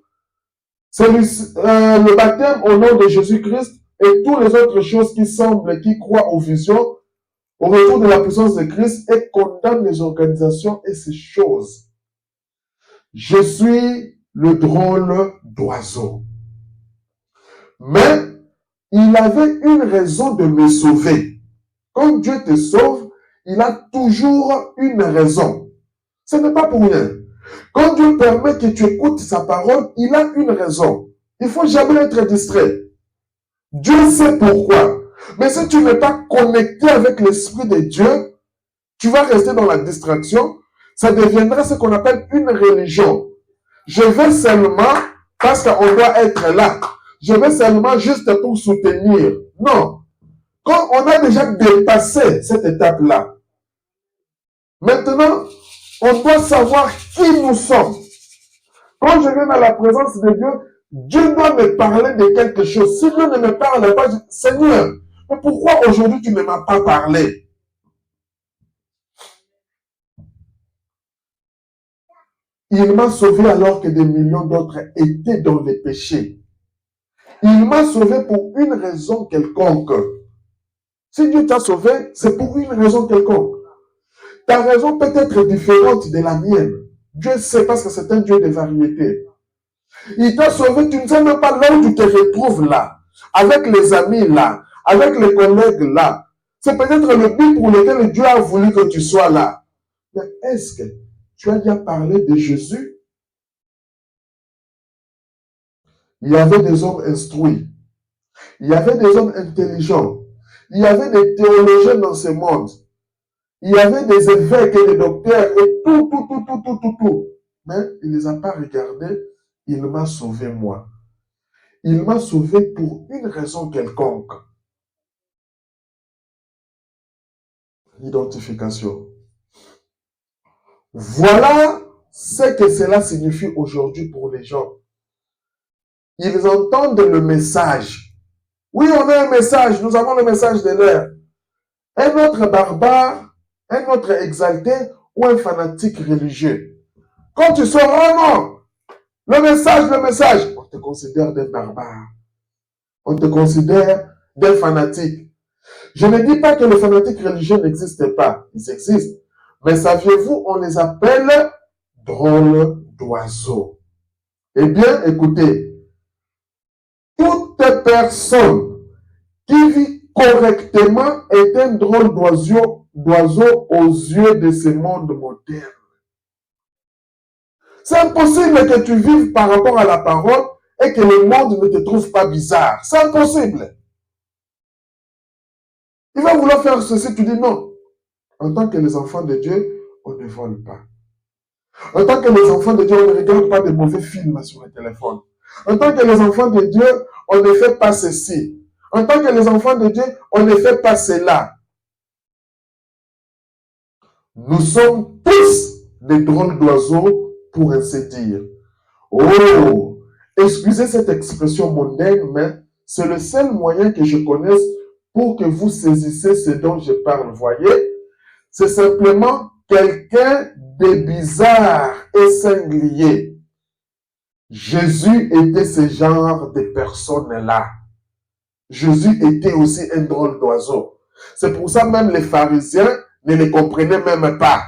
c'est le baptême au nom de Jésus-Christ et toutes les autres choses qui semblent, qui croient aux visions, au retour de la puissance de Christ et condamnent les organisations et ces choses. Je suis le drôle d'oiseau. Mais il avait une raison de me sauver. Quand Dieu te sauve, il a toujours une raison. Ce n'est pas pour rien. Quand Dieu permet que tu écoutes sa parole, il a une raison. Il ne faut jamais être distrait. Dieu sait pourquoi. Mais si tu n'es pas connecté avec l'Esprit de Dieu, tu vas rester dans la distraction. Ça deviendra ce qu'on appelle une religion. Je vais seulement parce qu'on doit être là. Je vais seulement juste pour soutenir. Non. Quand on a déjà dépassé cette étape-là, maintenant, on doit savoir qui nous sommes. Quand je viens dans la présence de Dieu, Dieu doit me parler de quelque chose. Si Dieu ne me parle pas, je dis, Seigneur, mais pourquoi aujourd'hui tu ne m'as pas parlé? Il m'a sauvé alors que des millions d'autres étaient dans les péchés. Il m'a sauvé pour une raison quelconque. Si Dieu t'a sauvé, c'est pour une raison quelconque. Ta raison peut être différente de la mienne. Dieu sait parce que c'est un Dieu de variété. Il t'a sauvé, tu ne sais même pas là où tu te retrouves là, avec les amis là, avec les collègues là. C'est peut-être le but pour lequel Dieu a voulu que tu sois là. Mais est-ce que tu as déjà parlé de Jésus? Il y avait des hommes instruits. Il y avait des hommes intelligents. Il y avait des théologiens dans ce monde. Il y avait des évêques et des docteurs et tout. Mais il ne les a pas regardés. Il m'a sauvé moi. Il m'a sauvé pour une raison quelconque. Identification. Voilà ce que cela signifie aujourd'hui pour les gens. Ils entendent le message. Oui, on a un message. Nous avons le message de l'air. Un autre barbare, un autre exalté ou un fanatique religieux. Quand tu sors, oh non, le message, on te considère des barbares. On te considère des fanatiques. Je ne dis pas que les fanatiques religieux n'existent pas. Ils existent. Mais saviez-vous, on les appelle drôles d'oiseaux. Eh bien, écoutez, toute personne qui vit correctement est un drôle d'oiseau aux yeux de ce monde moderne. C'est impossible que tu vives par rapport à la parole et que le monde ne te trouve pas bizarre. C'est impossible. Il va vouloir faire ceci, tu dis non. En tant que les enfants de Dieu, on ne vole pas. En tant que les enfants de Dieu, on ne regarde pas de mauvais films sur le téléphone. En tant que les enfants de Dieu, on ne fait pas ceci. En tant que les enfants de Dieu, on ne fait pas cela. Nous sommes tous des drôles d'oiseaux, pour ainsi dire. Oh, excusez cette expression mondaine, mais c'est le seul moyen que je connaisse pour que vous saisissiez ce dont je parle. Voyez, c'est simplement quelqu'un de bizarre et singulier. Jésus était ce genre de personnes-là. Jésus était aussi un drôle d'oiseau. C'est pour ça même les pharisiens ne les comprenaient même pas.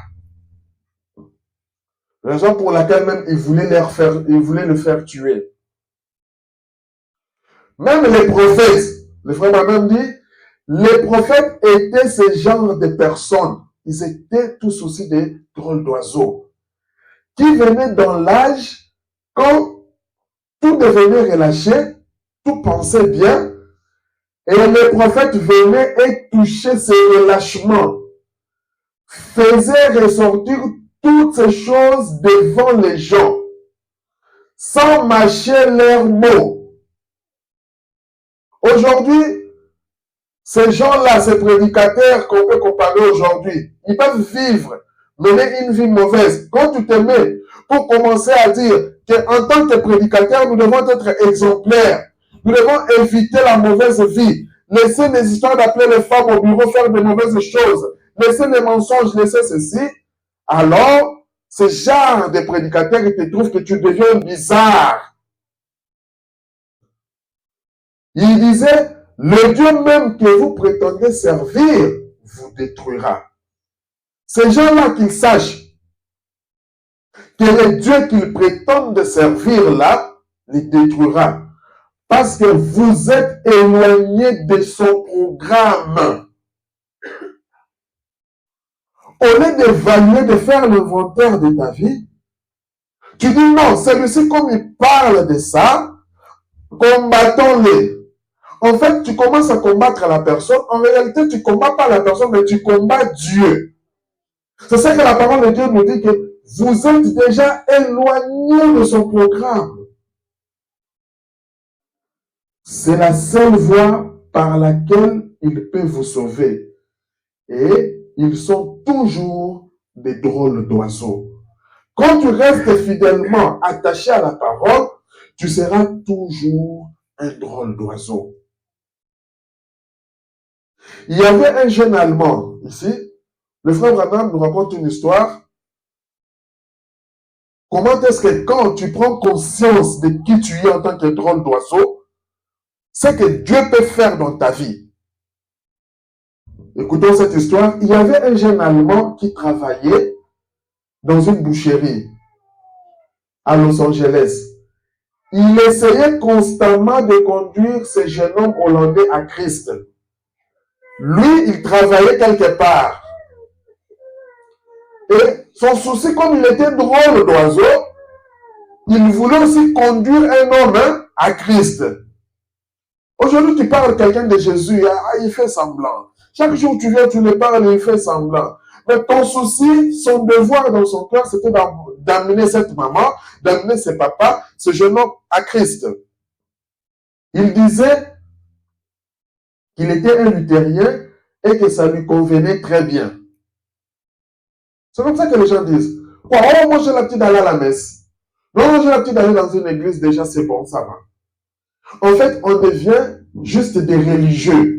Raison pour laquelle même ils voulaient le faire tuer. Même les prophètes, le frère m'a même dit, les prophètes étaient ce genre de personnes. Ils étaient tous aussi des drôles d'oiseaux. Qui venaient dans l'âge quand tout devenait relâché, tout pensait bien, et les prophètes venaient et touchaient ces relâchements, faisaient ressortir toutes ces choses devant les gens, sans mâcher leurs mots. Aujourd'hui, ces gens-là, ces prédicateurs qu'on peut comparer aujourd'hui, ils peuvent vivre, mener une vie mauvaise. Quand tu te mets pour commencer à dire qu'en tant que prédicateur, nous devons être exemplaires, nous devons éviter la mauvaise vie, laisser les histoires d'appeler les femmes au bureau faire de mauvaises choses, laisser les mensonges, laisser ceci, alors ce genre de prédicateur, il te trouve que tu deviens bizarre. Il disait, le Dieu même que vous prétendez servir vous détruira. Ces gens-là qu'ils sachent que le Dieu qu'ils prétendent servir là les détruira. Parce que vous êtes éloignés de son programme. Au lieu d'évaluer, de faire l'inventaire de ta vie, tu dis non, celui-ci comme il parle de ça, combattons-les. En fait, tu commences à combattre la personne. En réalité, tu ne combats pas la personne, mais tu combats Dieu. C'est ça que la parole de Dieu nous dit que vous êtes déjà éloignés de son programme. C'est la seule voie par laquelle il peut vous sauver. Et ils sont toujours des drôles d'oiseaux. Quand tu restes fidèlement attaché à la parole, tu seras toujours un drôle d'oiseau. Il y avait un jeune Allemand ici. Le frère Branham nous raconte une histoire. Comment est-ce que quand tu prends conscience de qui tu es en tant que drôle d'oiseau, c'est que Dieu peut faire dans ta vie. Écoutons cette histoire. Il y avait un jeune Allemand qui travaillait dans une boucherie à Los Angeles. Il essayait constamment de conduire ce jeune homme hollandais à Christ. Lui, il travaillait quelque part. Et son souci, comme il était drôle d'oiseau, il voulait aussi conduire un homme à Christ. Aujourd'hui, tu parles à quelqu'un de Jésus, il fait semblant. Chaque jour, tu viens, tu le parles, il fait semblant. Mais ton souci, son devoir dans son cœur, c'était d'amener cette maman, d'amener ce papa, ce jeune homme à Christ. Il disait qu'il était un luthérien et que ça lui convenait très bien. C'est comme ça que les gens disent, oh, moi j'ai l'habitude d'aller à la messe. Non, j'ai l'habitude d'aller dans une église, déjà c'est bon, ça va. En fait, on devient juste des religieux.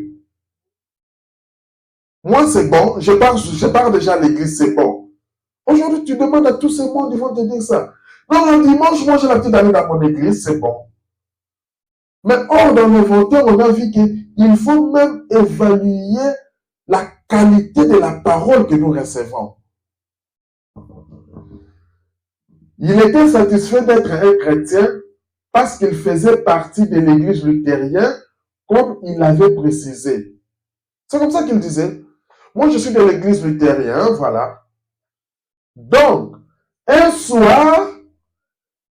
Moi, c'est bon, je pars déjà à l'église, c'est bon. Aujourd'hui, tu demandes à tous ces mondes, ils vont te dire ça. Non, le dimanche, moi, j'ai l'habitude d'aller dans mon église, c'est bon. Mais or, dans l'inventaire, on a vu qu'il faut même évaluer la qualité de la parole que nous recevons. Il était satisfait d'être un chrétien parce qu'il faisait partie de l'église luthérienne, comme il l'avait précisé. C'est comme ça qu'il disait. Moi, je suis de l'église luthérienne, voilà. Donc, un soir,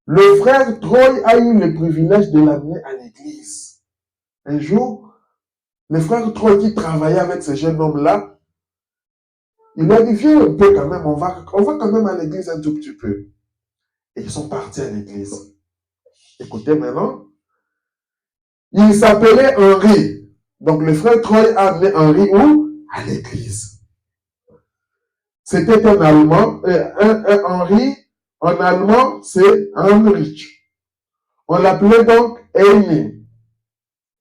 le frère Troy a eu le privilège de l'amener à l'église. Un jour, le frère Troy qui travaillait avec ce jeune homme-là, il lui a dit, viens un peu quand même, on va quand même à l'église un tout petit peu. Et ils sont partis à l'église. Écoutez maintenant. Il s'appelait Henri. Donc le frère Troy a amené Henri où? À l'église. C'était un Allemand. Un Henri, en allemand, c'est Heinrich. On l'appelait donc Heini,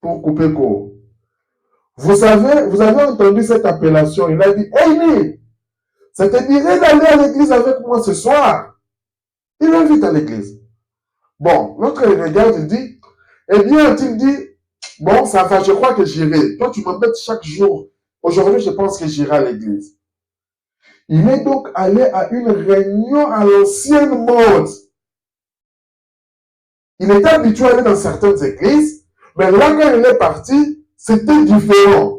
pour couper court. Vous avez entendu cette appellation. Il a dit, Heini, ça te dirait d'aller à l'église avec moi ce soir? Il l'invite à l'église. Bon, l'autre il regarde, il dit, eh bien, il dit, bon, ça va, je crois que j'irai. Toi, tu m'embêtes chaque jour. Aujourd'hui, je pense que j'irai à l'église. Il est donc allé à une réunion à l'ancienne mode. Il était habitué à aller dans certaines églises, mais là, quand il est parti, c'était différent.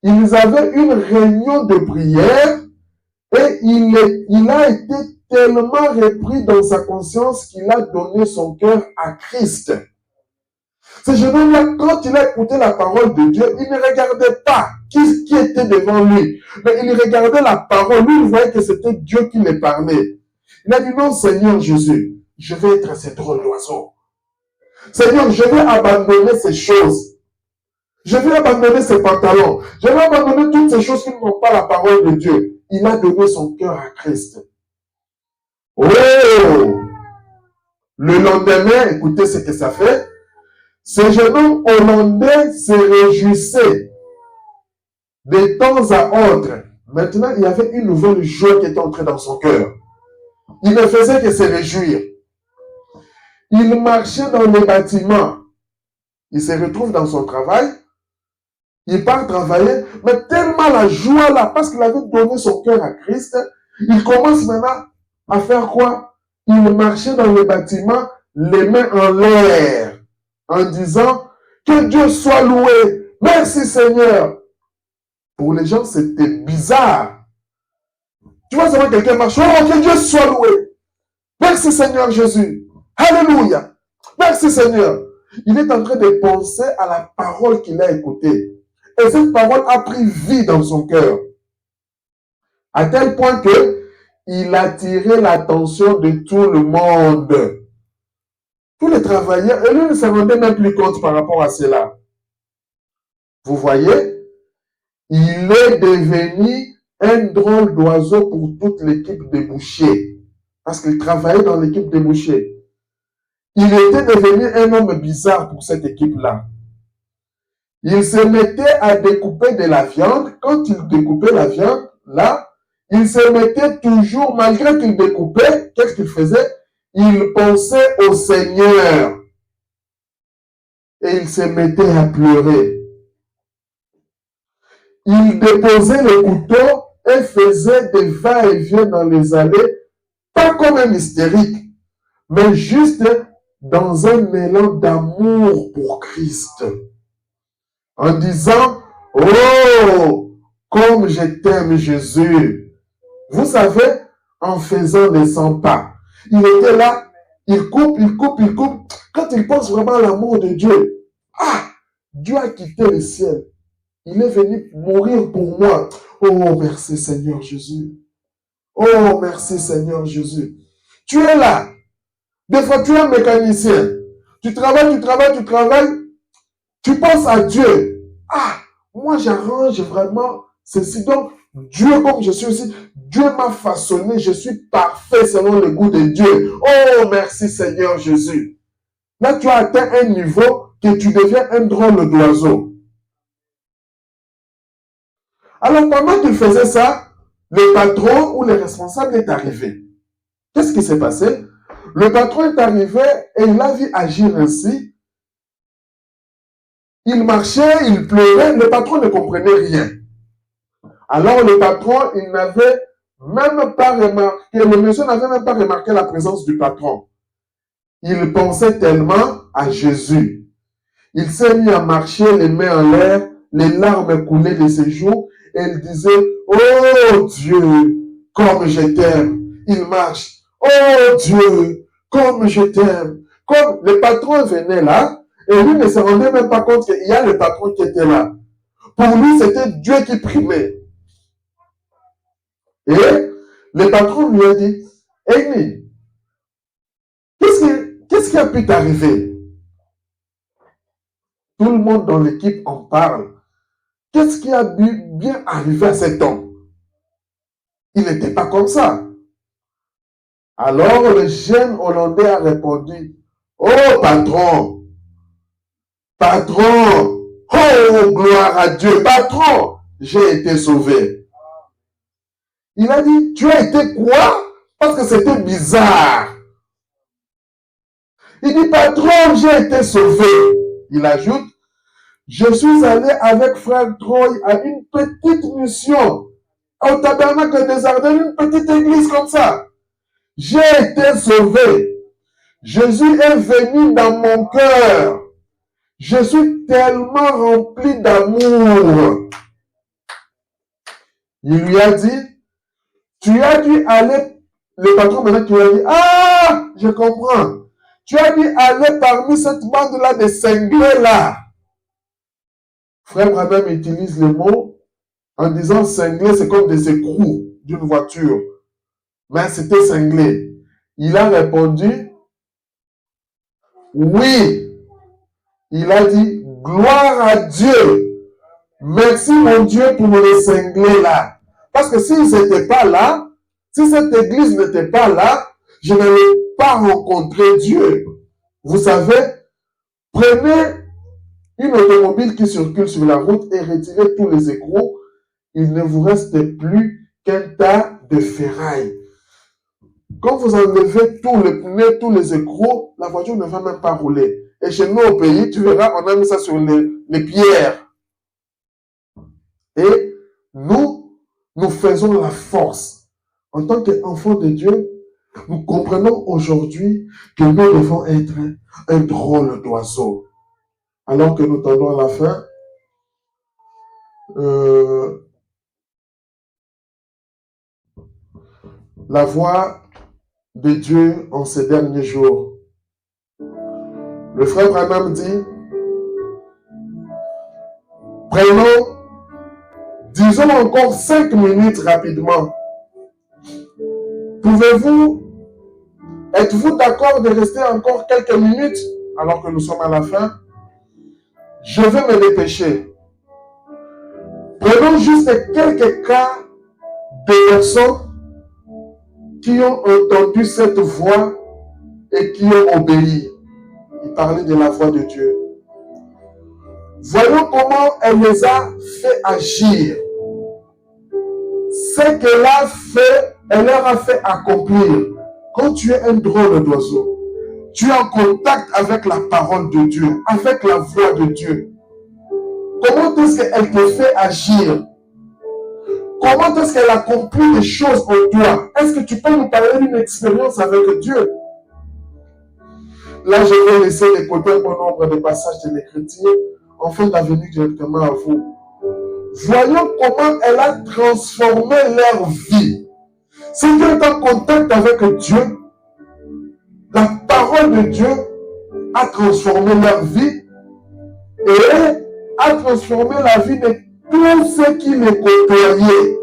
Ils avaient une réunion de prière et il a été tellement repris dans sa conscience qu'il a donné son cœur à Christ. Ce jeune homme-là, quand il a écouté la parole de Dieu, il ne regardait pas qui était devant lui, mais il regardait la parole. Lui, il voyait que c'était Dieu qui lui parlait. Il a dit, non, Seigneur Jésus, je vais être ce drôle d'oiseau. Seigneur, je vais abandonner ces choses. Je vais abandonner ces pantalons. Je vais abandonner toutes ces choses qui ne font pas la parole de Dieu. Il a donné son cœur à Christ. Oh! Le lendemain, écoutez ce que ça fait. Ce jeune homme hollandais se réjouissait de temps à autre. Maintenant, il y avait une nouvelle joie qui était entrée dans son cœur. Il ne faisait que se réjouir. Il marchait dans les bâtiments. Il se retrouve dans son travail. Il part travailler, mais tellement la joie là, parce qu'il avait donné son cœur à Christ, il commence maintenant à faire quoi? Il marchait dans les bâtiments, les mains en l'air, en disant que Dieu soit loué. Merci Seigneur. Pour les gens, c'était bizarre. Tu vois seulement quelqu'un marche, oh que Dieu soit loué. Merci Seigneur Jésus. Alléluia. Merci Seigneur. Il est en train de penser à la parole qu'il a écoutée. Et cette parole a pris vie dans son cœur. À tel point que il attirait l'attention de tout le monde. Tous les travailleurs, et lui ne se rendait même plus compte par rapport à cela. Vous voyez, il est devenu un drôle d'oiseau pour toute l'équipe des bouchers. Parce qu'il travaillait dans l'équipe des bouchers. Il était devenu un homme bizarre pour cette équipe-là. Il se mettait à découper de la viande. Quand il découpait la viande, là, il se mettait toujours, malgré qu'il découpait, qu'est-ce qu'il faisait? Il pensait au Seigneur. Et il se mettait à pleurer. Il déposait le couteau et faisait des va-et-vient dans les allées, pas comme un hystérique, mais juste dans un élan d'amour pour Christ. En disant, oh, comme je t'aime Jésus. Vous savez, en faisant les 100 pas, il était là, il coupe. Quand il pense vraiment à l'amour de Dieu, ah, Dieu a quitté le ciel. Il est venu mourir pour moi. Oh, merci Seigneur Jésus. Oh, merci Seigneur Jésus. Tu es là. Des fois, tu es un mécanicien. Tu travailles. Tu penses à Dieu. Ah, moi j'arrange vraiment ceci. Donc, Dieu comme je suis aussi, Dieu m'a façonné, je suis parfait selon le goût de Dieu. Oh, merci Seigneur Jésus. Là, tu as atteint un niveau que tu deviens un drôle d'oiseau. Alors, pendant qu'il faisait ça, le patron ou le responsable est arrivé. Qu'est-ce qui s'est passé? Le patron est arrivé et il a vu agir ainsi. Il marchait, il pleurait, le patron ne comprenait rien. Alors le patron, il n'avait même pas remarqué, le monsieur n'avait même pas remarqué la présence du patron. Il pensait tellement à Jésus. Il s'est mis à marcher les mains en l'air, les larmes coulaient de ses joues, et il disait, oh Dieu, comme je t'aime. Il marche, oh Dieu, comme je t'aime. Comme le patron venait là, et lui ne se rendait même pas compte qu'il y a le patron qui était là. Pour lui, c'était Dieu qui primait. Et le patron lui a dit, Amy, qu'est-ce qui a pu t'arriver? Tout le monde dans l'équipe en parle. Qu'est-ce qui a pu bien arriver à cet homme? Il n'était pas comme ça. Alors le jeune Hollandais a répondu, oh patron, oh gloire à Dieu, patron, j'ai été sauvé. Il a dit, tu as été quoi? Parce que c'était bizarre. Il dit, patron, j'ai été sauvé. Il ajoute, je suis allé avec frère Troy à une petite mission au tabernacle des Ardennes, une petite église comme ça. J'ai été sauvé. Jésus est venu dans mon cœur. Je suis tellement rempli d'amour. Il lui a dit, tu as dû aller, le patron maintenant qui lui a dit, ah, je comprends. Tu as dû aller parmi cette bande-là de cinglés là. Frère Branham utilise le mot en disant cinglés, c'est comme des écrous d'une voiture. Mais c'était cinglé. Il a répondu, oui. Il a dit, gloire à Dieu. Merci mon Dieu pour les cinglés là. Parce que s'ils n'étaient pas là, si cette église n'était pas là, je n'allais pas rencontrer Dieu. Vous savez, prenez une automobile qui circule sur la route et retirez tous les écrous, il ne vous reste plus qu'un tas de ferraille. Quand vous enlevez tous les pneus, tous les écrous, la voiture ne va même pas rouler. Et chez nous au pays, tu verras, on a mis ça sur les pierres. Et nous faisons la force. En tant qu'enfants de Dieu, nous comprenons aujourd'hui que nous devons être un drôle d'oiseau. Alors que nous tendons à la fin, la voix de Dieu en ces derniers jours. Le frère Branham dit, disons encore 5 minutes rapidement. Êtes-vous d'accord de rester encore quelques minutes alors que nous sommes à la fin? Je vais me dépêcher. Prenons juste quelques cas de personnes qui ont entendu cette voix et qui ont obéi. Il parlait de la voix de Dieu. Voyons comment elle les a fait agir. Ce qu'elle a fait, elle leur a fait accomplir. Quand tu es un drôle d'oiseau, tu es en contact avec la parole de Dieu, avec la voix de Dieu. Comment est-ce qu'elle te fait agir? Comment est-ce qu'elle accomplit des choses en toi? Est-ce que tu peux nous parler d'une expérience avec Dieu? Là, je vais laisser de côté un bon nombre de passages de l'Écriture afin de venir directement à vous. Voyons comment elle a transformé leur vie. Si tu es en contact avec Dieu, la parole de Dieu a transformé leur vie et a transformé la vie de tous ceux qui les côtoyaient.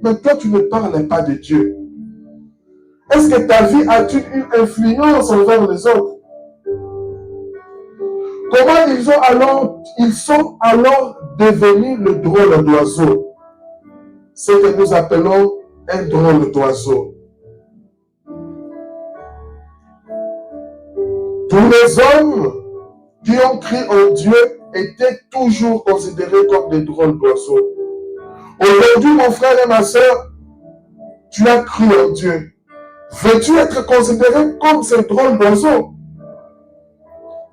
Mais toi, tu ne parles pas de Dieu. Est-ce que ta vie a-t-il une influence envers les autres? Comment ils sont alors devenus le drôle d'oiseau? Ce que nous appelons un drôle d'oiseau. Tous les hommes qui ont cru en Dieu étaient toujours considérés comme des drôles d'oiseaux. Aujourd'hui, mon frère et ma soeur, tu as cru en Dieu. Veux-tu être considéré comme ces drôles d'oiseaux?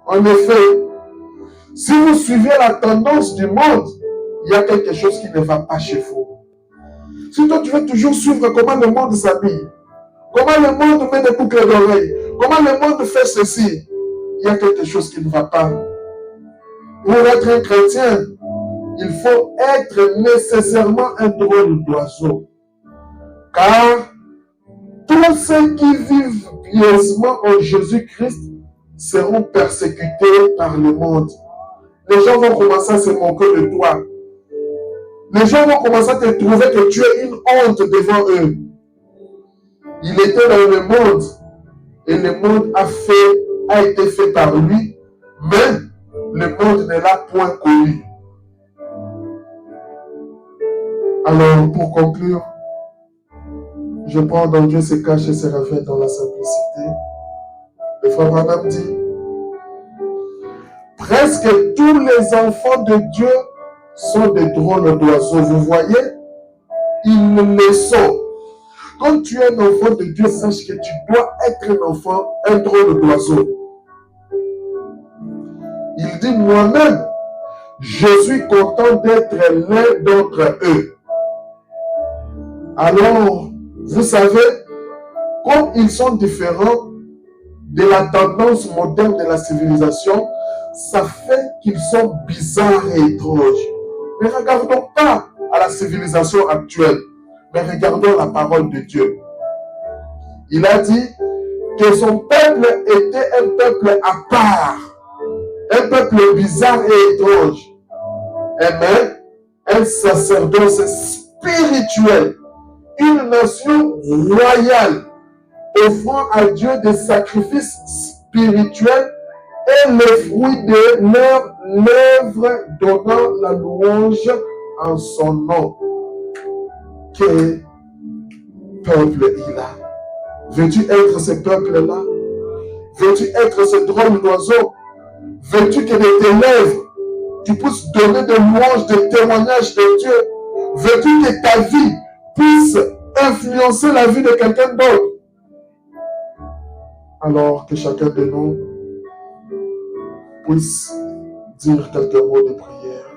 En effet, si vous suivez la tendance du monde, il y a quelque chose qui ne va pas chez vous. Si toi tu veux toujours suivre comment le monde s'habille, comment le monde met des boucles d'oreilles, comment le monde fait ceci, il y a quelque chose qui ne va pas. Pour être un chrétien, il faut être nécessairement un drôle d'oiseau. Car tous ceux qui vivent pieusement en Jésus-Christ seront persécutés par le monde. Les gens vont commencer à se moquer de toi. Les gens vont commencer à te trouver que tu es une honte devant eux. Il était dans le monde et le monde a été fait par lui, mais le monde ne l'a point connu. Alors, pour conclure, je prends dans Dieu se cache et se révèle dans la simplicité. Le frère Branham dit, presque tous les enfants de Dieu sont des drôles d'oiseaux. Vous voyez, ils le sont. Quand tu es un enfant de Dieu, sache que tu dois être un enfant, un drôle d'oiseau. Il dit, moi-même, je suis content d'être l'un d'entre eux. Alors, vous savez, comme ils sont différents de la tendance moderne de la civilisation, ça fait qu'ils sont bizarres et étranges. Ne regardons pas à la civilisation actuelle, mais regardons la parole de Dieu. Il a dit que son peuple était un peuple à part, un peuple bizarre et étrange, mais un sacerdoce spirituel, une nation royale, offrant à Dieu des sacrifices spirituels et le fruit de leur lèvres, donnant la louange en son nom. Quel peuple il a? Veux-tu être ce peuple-là? Veux-tu être ce drôle d'oiseau? Veux-tu que de tes lèvres, tu puisses donner des louanges, des témoignages de Dieu? Veux-tu que ta vie puisse influencer la vie de quelqu'un d'autre? Alors que chacun de nous puisse dire quelques mots de prière.